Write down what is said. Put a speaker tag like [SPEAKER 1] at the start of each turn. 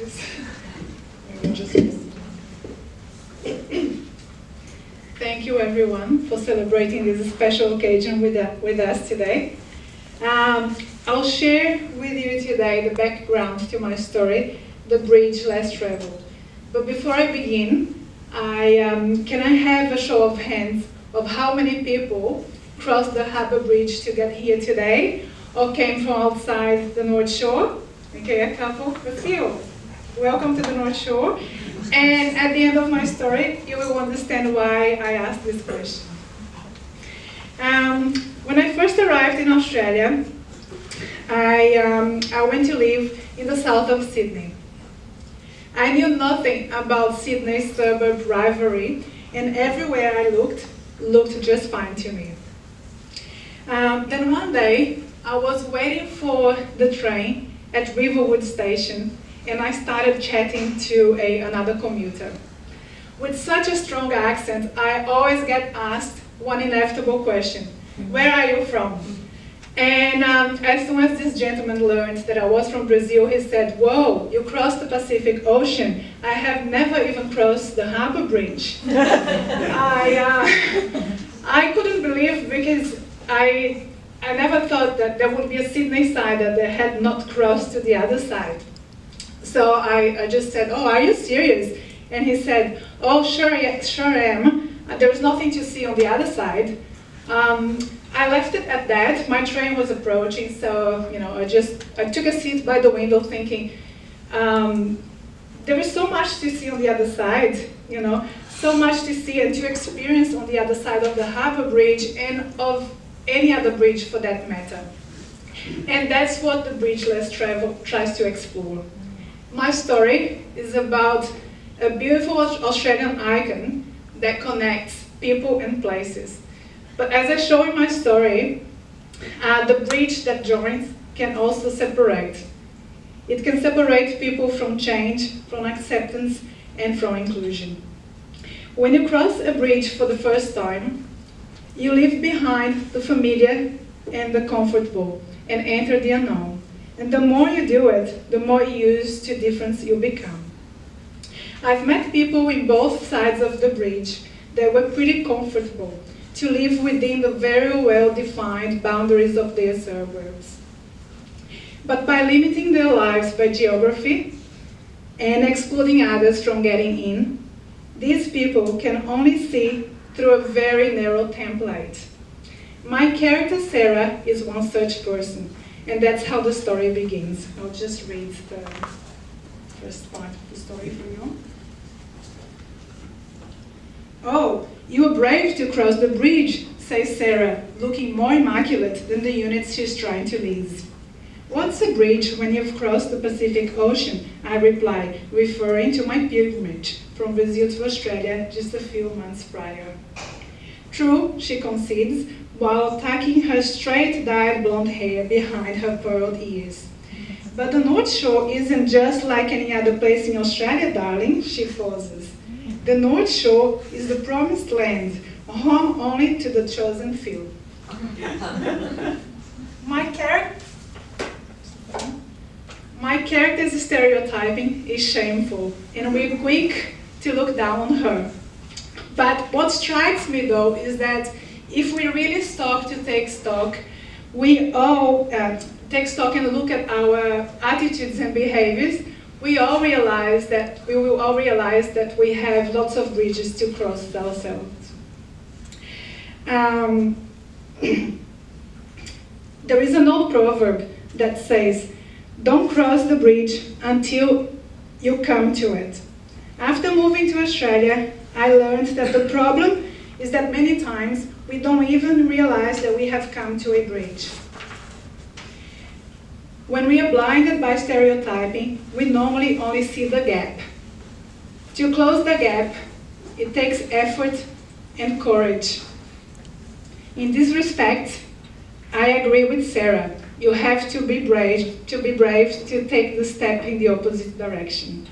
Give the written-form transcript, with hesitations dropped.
[SPEAKER 1] this. Thank you everyone for celebrating this special occasion with us today. I'll share with you today the background to my story, The Bridge Less Traveled. But before I begin, can I have a show of hands of how many people crossed the Harbour Bridge to get here today, or came from outside the North Shore? Okay, a couple, a few. Welcome to the North Shore. And at the end of my story, you will understand why I asked this question. When I first arrived in Australia, I went to live in the south of Sydney. I knew nothing about Sydney's suburb rivalry, and everywhere I looked just fine to me. Then one day, I was waiting for the train at Riverwood Station, and I started chatting to another commuter. With such a strong accent, I always get asked one inevitable question: where are you from? And as soon as this gentleman learned that I was from Brazil, he said, "Whoa, you crossed the Pacific Ocean. I have never even crossed the Harbour Bridge." I couldn't believe, because I never thought that there would be a Sydney sider that had not crossed to the other side. So I just said, "Oh, are you serious?" And he said, "Oh, sure am. There's nothing to see on the other side." I left it at that. My train was approaching, so I took a seat by the window, thinking there is so much to see on the other side, so much to see and to experience on the other side of the Harbour Bridge, and of any other bridge for that matter. And that's what The Bridge Less Traveled tries to explore. My story is about a beautiful Australian icon that connects people and places. But as I show in my story, the bridge that joins can also separate. It can separate people from change, from acceptance, and from inclusion. When you cross a bridge for the first time, you leave behind the familiar and the comfortable and enter the unknown. And the more you do it, the more used to difference you become. I've met people in both sides of the bridge that were pretty comfortable to live within the very well-defined boundaries of their suburbs. But by limiting their lives by geography and excluding others from getting in, these people can only see through a very narrow template. My character, Sarah, is one such person, and that's how the story begins. I'll just read the first part of the story for you. "Oh, you were brave to cross the bridge," says Sarah, looking more immaculate than the units she's trying to lease. "What's a bridge when you've crossed the Pacific Ocean?" I reply, referring to my pilgrimage from Brazil to Australia just a few months prior. "True," she concedes, while tucking her straight-dyed blonde hair behind her pearled ears. "But the North Shore isn't just like any other place in Australia, darling," she pauses. "The North Shore is the promised land, home only to the chosen few." My character's stereotyping is shameful, and we're quick to look down on her. But what strikes me, though, is that if we really stop to take stock, we all take stock and look at our attitudes and behaviors, we will all realize that we have lots of bridges to cross ourselves. There is an old proverb that says, "Don't cross the bridge until you come to it." After moving to Australia, I learned that the problem is that many times we don't even realize that we have come to a bridge. When we are blinded by stereotyping, we normally only see the gap. To close the gap, it takes effort and courage. In this respect, I agree with Sarah. You have to be brave to take the step in the opposite direction.